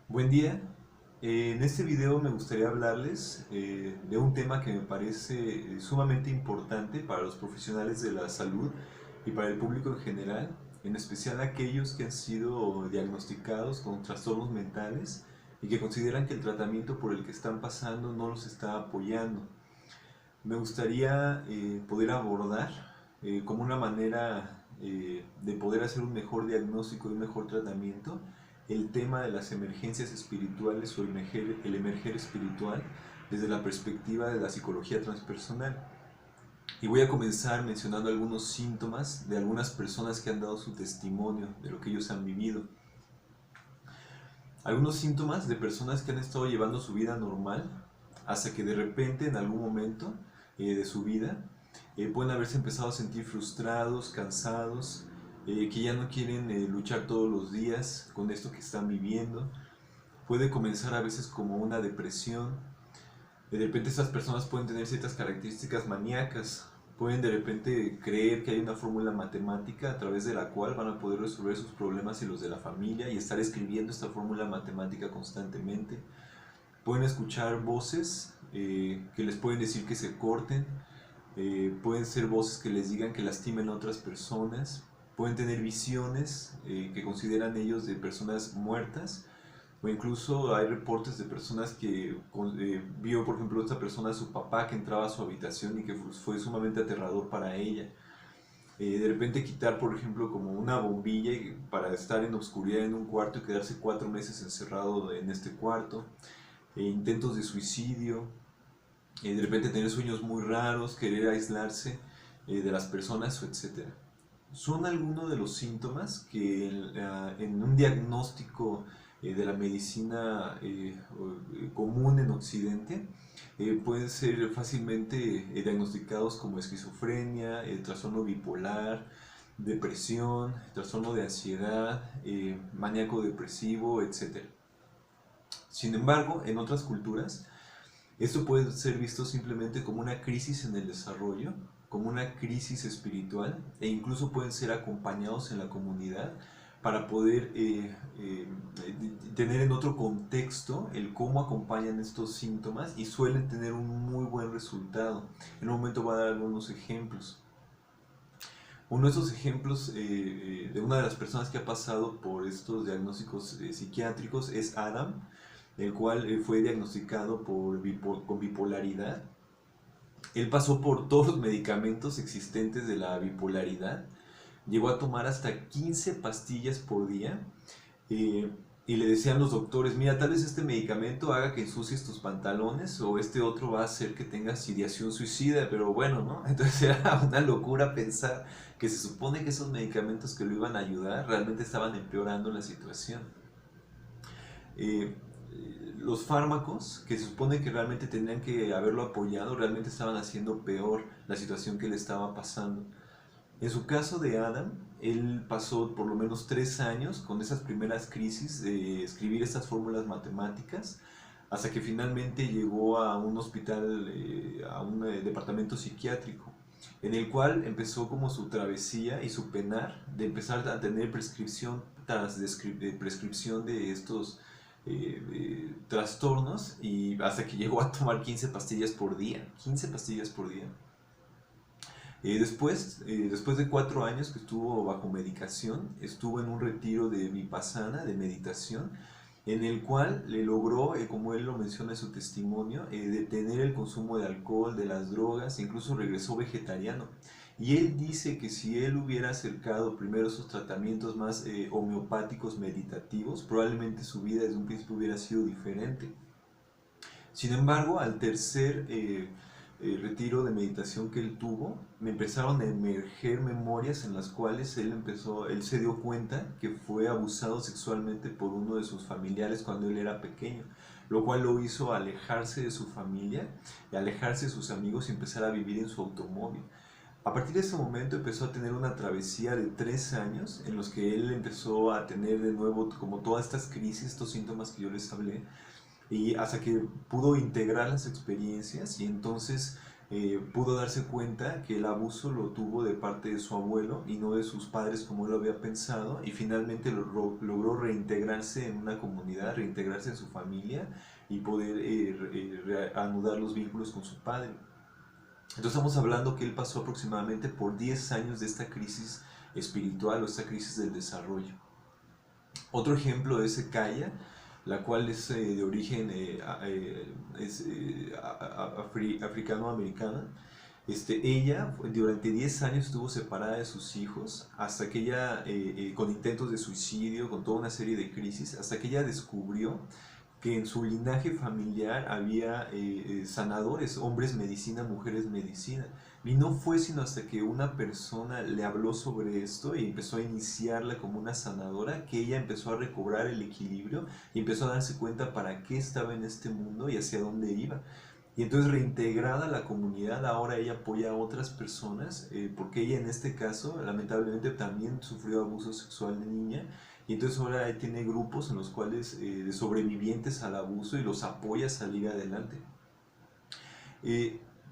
Buen día. En este video me gustaría hablarles de un tema que me parece sumamente importante para los profesionales de la salud y para el público en general, en especial aquellos que han sido diagnosticados con trastornos mentales y que consideran que el tratamiento por el que están pasando no los está apoyando. Me gustaría poder abordar como una manera de poder hacer un mejor diagnóstico y un mejor tratamiento el tema de las emergencias espirituales o el emerger espiritual desde la perspectiva de la psicología transpersonal. Y voy a comenzar mencionando algunos síntomas de algunas personas que han dado su testimonio de lo que ellos han vivido. Algunos síntomas de personas que han estado llevando su vida normal hasta que de repente en algún momento de su vida pueden haberse empezado a sentir frustrados, cansados, que ya no quieren luchar todos los días con esto que están viviendo. Puede comenzar a veces como una depresión. De repente estas personas pueden tener ciertas características maníacas. Pueden de repente creer que hay una fórmula matemática a través de la cual van a poder resolver sus problemas y los de la familia y estar escribiendo esta fórmula matemática constantemente. Pueden escuchar voces que les pueden decir que se corten. Pueden ser voces que les digan que lastimen a otras personas. Pueden tener visiones que consideran ellos de personas muertas. O incluso hay reportes de personas que vio, por ejemplo, esta persona a su papá que entraba a su habitación y que fue sumamente aterrador para ella. De repente quitar, por ejemplo, como una bombilla para estar en oscuridad en un cuarto y quedarse 4 meses encerrado en este cuarto. Intentos de suicidio. De repente tener sueños muy raros, querer aislarse de las personas, etcétera. Son algunos de los síntomas que en un diagnóstico de la medicina común en Occidente pueden ser fácilmente diagnosticados como esquizofrenia, trastorno bipolar, depresión, trastorno de ansiedad, maníaco depresivo, etcétera. Sin embargo, en otras culturas, esto puede ser visto simplemente como una crisis en el desarrollo, como una crisis espiritual, e incluso pueden ser acompañados en la comunidad para poder tener en otro contexto el cómo acompañan estos síntomas y suelen tener un muy buen resultado. En un momento voy a dar algunos ejemplos. Uno de esos ejemplos de una de las personas que ha pasado por estos diagnósticos psiquiátricos es Adam, el cual fue diagnosticado con bipolaridad. Él pasó por todos los medicamentos existentes de la bipolaridad, llegó a tomar hasta 15 pastillas por día eh, y le decían los doctores, mira, tal vez este medicamento haga que ensucies tus pantalones o este otro va a hacer que tengas ideación suicida, pero bueno, ¿no? Entonces era una locura pensar que se supone que esos medicamentos que lo iban a ayudar realmente estaban empeorando la situación. Eh, los fármacos que se supone que realmente tendrían que haberlo apoyado realmente estaban haciendo peor la situación que le estaba pasando. En su caso de Adam, él pasó por lo menos 3 años con esas primeras crisis de escribir estas fórmulas matemáticas, hasta que finalmente llegó a un hospital, a un departamento psiquiátrico, en el cual empezó como su travesía y su penar de empezar a tener prescripción tras prescripción de estos trastornos y hasta que llegó a tomar 15 pastillas por día, 15 pastillas por día. Después de 4 años que estuvo bajo medicación, estuvo en un retiro de vipassana, de meditación, en el cual le logró, como él lo menciona en su testimonio, detener el consumo de alcohol, de las drogas, incluso regresó vegetariano. Y él dice que si él hubiera acercado primero sus tratamientos más homeopáticos meditativos, probablemente su vida desde un principio hubiera sido diferente. Sin embargo, al tercer retiro de meditación que él tuvo, me empezaron a emerger memorias en las cuales él se dio cuenta que fue abusado sexualmente por uno de sus familiares cuando él era pequeño, lo cual lo hizo alejarse de su familia, y alejarse de sus amigos y empezar a vivir en su automóvil. A partir de ese momento empezó a tener una travesía de 3 años en los que él empezó a tener de nuevo como todas estas crisis, estos síntomas que yo les hablé, y hasta que pudo integrar las experiencias y entonces pudo darse cuenta que el abuso lo tuvo de parte de su abuelo y no de sus padres como él lo había pensado, y finalmente logró reintegrarse en una comunidad, reintegrarse en su familia y poder reanudar los vínculos con su padre. Entonces estamos hablando que él pasó aproximadamente por 10 años de esta crisis espiritual o esta crisis del desarrollo. Otro ejemplo es Kaya, la cual es de origen africano-americana. Ella durante 10 años estuvo separada de sus hijos, hasta que ella, con intentos de suicidio, con toda una serie de crisis, hasta que ella descubrió que en su linaje familiar había sanadores, hombres medicina, mujeres medicina. Y no fue sino hasta que una persona le habló sobre esto y empezó a iniciarla como una sanadora, que ella empezó a recobrar el equilibrio y empezó a darse cuenta para qué estaba en este mundo y hacia dónde iba. Y entonces, reintegrada a la comunidad, ahora ella apoya a otras personas, porque ella en este caso lamentablemente también sufrió abuso sexual de niña, y entonces ahora tiene grupos en los cuales de sobrevivientes al abuso y los apoya a salir adelante.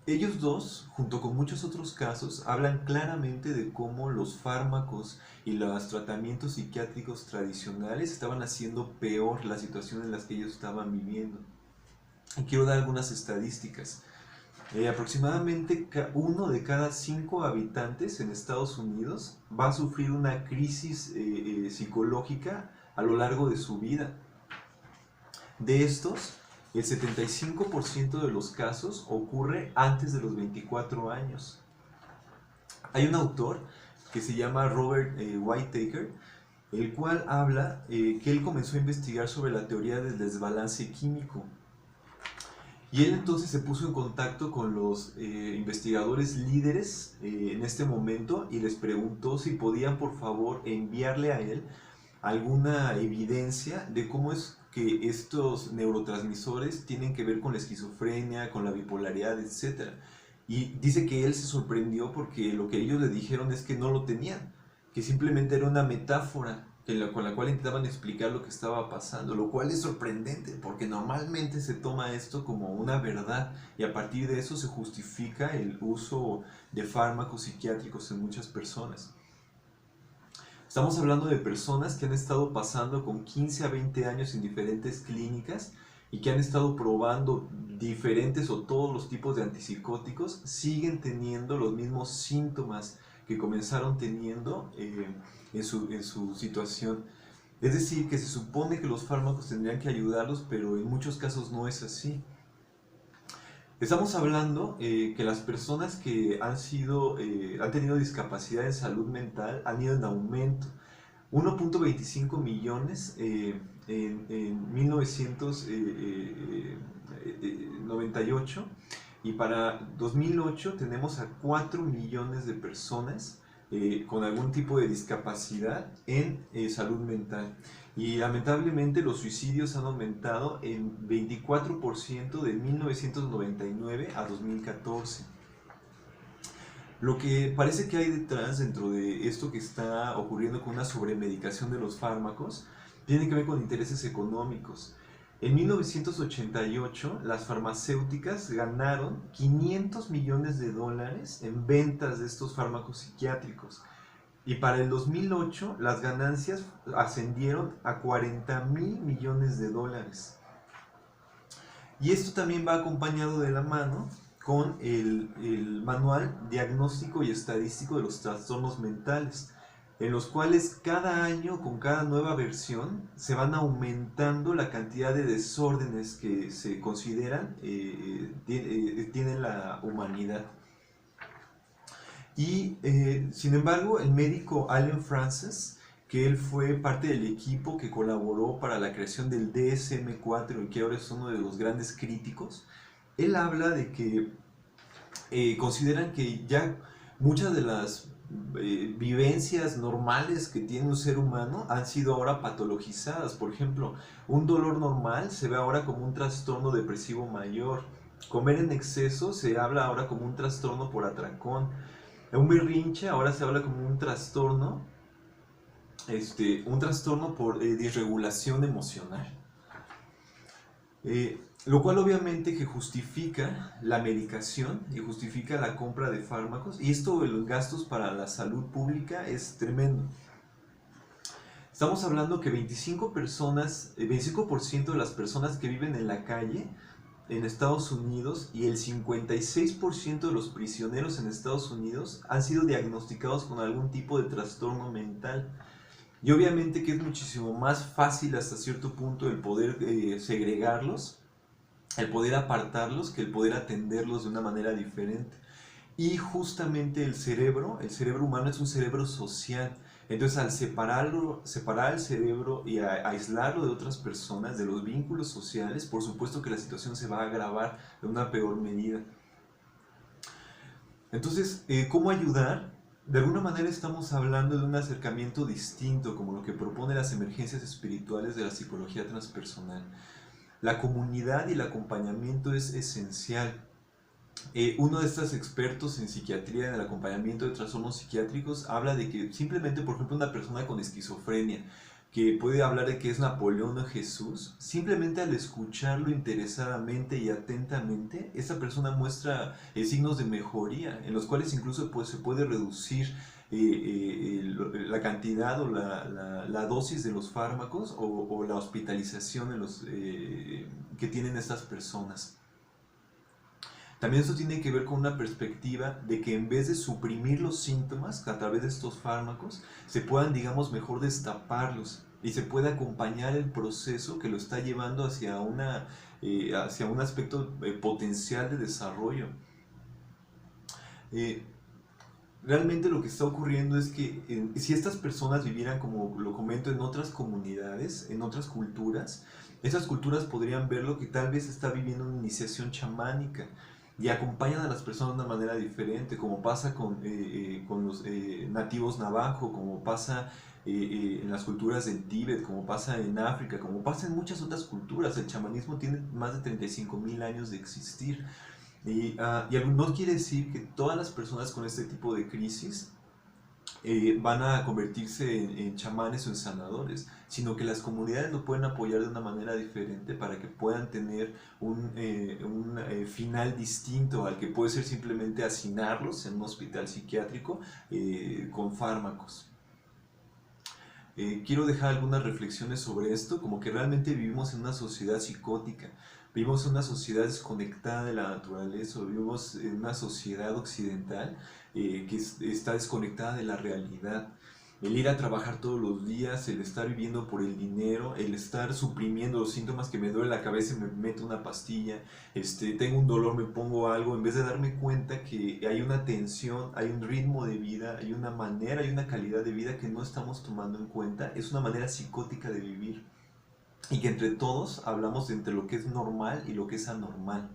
Ellos dos, junto con muchos otros casos, hablan claramente de cómo los fármacos y los tratamientos psiquiátricos tradicionales estaban haciendo peor la situación en la que ellos estaban viviendo. Y quiero dar algunas estadísticas. Aproximadamente 1 de cada 5 habitantes en Estados Unidos va a sufrir una crisis psicológica a lo largo de su vida. De estos, el 75% de los casos ocurre antes de los 24 años. Hay un autor que se llama Robert Whittaker, el cual habla que él comenzó a investigar sobre la teoría del desbalance químico. Y él entonces se puso en contacto con los investigadores líderes en este momento y les preguntó si podían por favor enviarle a él alguna evidencia de cómo es que estos neurotransmisores tienen que ver con la esquizofrenia, con la bipolaridad, etc. Y dice que él se sorprendió porque lo que ellos le dijeron es que no lo tenían, que simplemente era una metáfora con la cual intentaban explicar lo que estaba pasando, lo cual es sorprendente porque normalmente se toma esto como una verdad y a partir de eso se justifica el uso de fármacos psiquiátricos en muchas personas. Estamos hablando de personas que han estado pasando con 15 a 20 años en diferentes clínicas y que han estado probando diferentes o todos los tipos de antipsicóticos, siguen teniendo los mismos síntomas que comenzaron teniendo en su situación. Es decir, que se supone que los fármacos tendrían que ayudarlos, pero en muchos casos no es así. Estamos hablando que las personas que han tenido discapacidad en salud mental han ido en aumento. 1.25 millones en 1998, y para 2008 tenemos a 4 millones de personas con algún tipo de discapacidad en salud mental. Y lamentablemente los suicidios han aumentado en 24% de 1999 a 2014. Lo que parece que hay detrás dentro de esto que está ocurriendo con una sobremedicación de los fármacos tiene que ver con intereses económicos. En 1988 las farmacéuticas ganaron 500 millones de dólares en ventas de estos fármacos psiquiátricos. Y para el 2008 las ganancias ascendieron a 40 mil millones de dólares. Y esto también va acompañado de la mano con el Manual Diagnóstico y Estadístico de los Trastornos Mentales, en los cuales cada año, con cada nueva versión, se van aumentando la cantidad de desórdenes que se consideran tiene la humanidad. Y sin embargo, el médico Allen Frances, que él fue parte del equipo que colaboró para la creación del DSM-4 y que ahora es uno de los grandes críticos, él habla de que consideran que ya muchas de las vivencias normales que tiene un ser humano han sido ahora patologizadas. Por ejemplo, un dolor normal se ve ahora como un trastorno depresivo mayor. Comer en exceso se habla ahora como un trastorno por atracón. Un berrinche ahora se habla como un trastorno por disregulación emocional. Lo cual obviamente que justifica la medicación y justifica la compra de fármacos, y esto de los gastos para la salud pública es tremendo. Estamos hablando que 25% de las personas que viven en la calle en Estados Unidos y el 56% de los prisioneros en Estados Unidos han sido diagnosticados con algún tipo de trastorno mental. Y obviamente que es muchísimo más fácil hasta cierto punto el poder segregarlos, el poder apartarlos, que el poder atenderlos de una manera diferente. Y justamente el cerebro humano es un cerebro social. Entonces al separar el cerebro y aislarlo de otras personas, de los vínculos sociales, por supuesto que la situación se va a agravar de una peor medida. Entonces, ¿cómo ayudar? De alguna manera estamos hablando de un acercamiento distinto, como lo que propone las emergencias espirituales de la psicología transpersonal. La comunidad y el acompañamiento es esencial. Uno de estos expertos en psiquiatría, en el acompañamiento de trastornos psiquiátricos, habla de que simplemente, por ejemplo, una persona con esquizofrenia, que puede hablar de que es Napoleón o Jesús, simplemente al escucharlo interesadamente y atentamente, esa persona muestra signos de mejoría, en los cuales incluso pues, se puede reducir la cantidad o la dosis de los fármacos o la hospitalización que tienen estas personas. También esto tiene que ver con una perspectiva de que en vez de suprimir los síntomas a través de estos fármacos, se puedan, digamos, mejor destaparlos y se pueda acompañar el proceso que lo está llevando hacia hacia un aspecto potencial de desarrollo. Realmente lo que está ocurriendo es que si estas personas vivieran, como lo comento, en otras comunidades, en otras culturas, esas culturas podrían ver lo que tal vez está viviendo una iniciación chamánica y acompañan a las personas de una manera diferente, como pasa con los nativos navajo, como pasa en las culturas del Tíbet, como pasa en África, como pasa en muchas otras culturas. El chamanismo tiene más de 35.000 años de existir. Y no quiere decir que todas las personas con este tipo de crisis van a convertirse en chamanes o en sanadores, sino que las comunidades lo pueden apoyar de una manera diferente para que puedan tener un final distinto al que puede ser simplemente hacinarlos en un hospital psiquiátrico con fármacos. Quiero dejar algunas reflexiones sobre esto, como que realmente vivimos en una sociedad psicótica, vivimos en una sociedad desconectada de la naturaleza, vivimos en una sociedad occidental que está desconectada de la realidad. El ir a trabajar todos los días, el estar viviendo por el dinero, el estar suprimiendo los síntomas, que me duele la cabeza y me meto una pastilla, tengo un dolor, me pongo algo, en vez de darme cuenta que hay una tensión, hay un ritmo de vida, hay una manera, hay una calidad de vida que no estamos tomando en cuenta. Es una manera psicótica de vivir y que entre todos hablamos entre lo que es normal y lo que es anormal.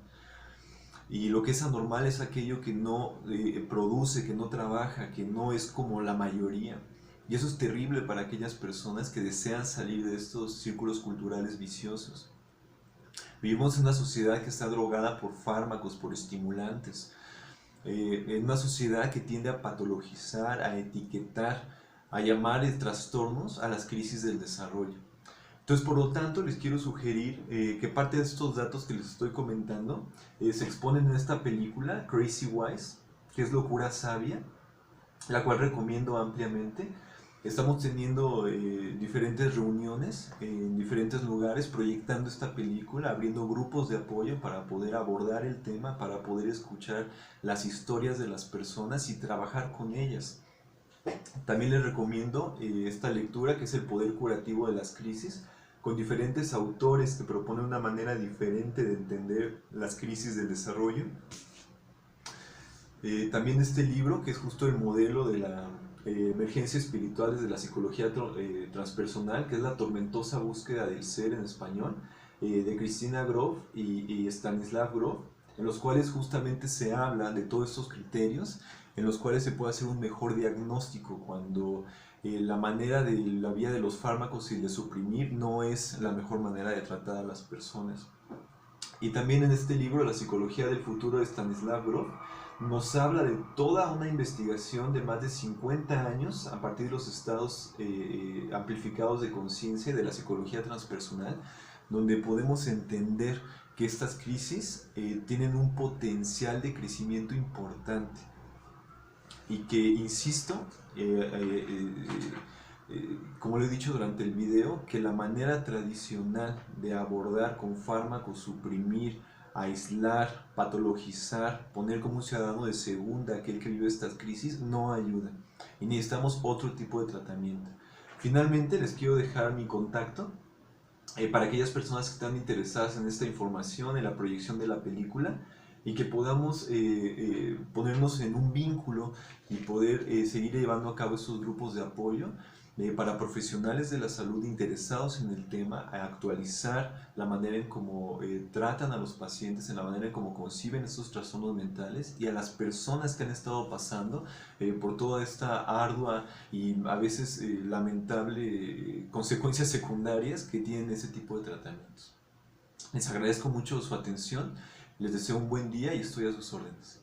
Y lo que es anormal es aquello que no produce, que no trabaja, que no es como la mayoría. Y eso es terrible para aquellas personas que desean salir de estos círculos culturales viciosos. Vivimos en una sociedad que está drogada por fármacos, por estimulantes. En una sociedad que tiende a patologizar, a etiquetar, a llamar trastornos a las crisis del desarrollo. Entonces, por lo tanto, les quiero sugerir que parte de estos datos que les estoy comentando se exponen en esta película, Crazy Wise, que es Locura Sabia, la cual recomiendo ampliamente. Estamos teniendo diferentes reuniones en diferentes lugares proyectando esta película, abriendo grupos de apoyo para poder abordar el tema, para poder escuchar las historias de las personas y trabajar con ellas. También les recomiendo esta lectura, que es El poder curativo de las crisis, con diferentes autores que proponen una manera diferente de entender las crisis del desarrollo. También este libro, que es justo el modelo de la emergencia espiritual desde la psicología transpersonal, que es La tormentosa búsqueda del ser en español, de Christina Grof y Stanislav Grof, en los cuales justamente se habla de todos estos criterios, en los cuales se puede hacer un mejor diagnóstico cuando la manera de la vía de los fármacos y de suprimir no es la mejor manera de tratar a las personas. Y también en este libro, La psicología del futuro, de Stanislav Grof, nos habla de toda una investigación de más de 50 años a partir de los estados amplificados de conciencia de la psicología transpersonal, donde podemos entender que estas crisis tienen un potencial de crecimiento importante y que, insisto, como lo he dicho durante el video, que la manera tradicional de abordar con fármacos, suprimir, aislar, patologizar, poner como un ciudadano de segunda aquel que vive estas crisis, no ayuda. Y necesitamos otro tipo de tratamiento. Finalmente les quiero dejar mi contacto para aquellas personas que están interesadas en esta información, en la proyección de la película, y que podamos ponernos en un vínculo y poder seguir llevando a cabo estos grupos de apoyo para profesionales de la salud interesados en el tema, a actualizar la manera en cómo tratan a los pacientes, en la manera en cómo conciben estos trastornos mentales, y a las personas que han estado pasando por toda esta ardua y a veces lamentable consecuencias secundarias que tienen ese tipo de tratamientos. Les agradezco mucho su atención, les deseo un buen día y estoy a sus órdenes.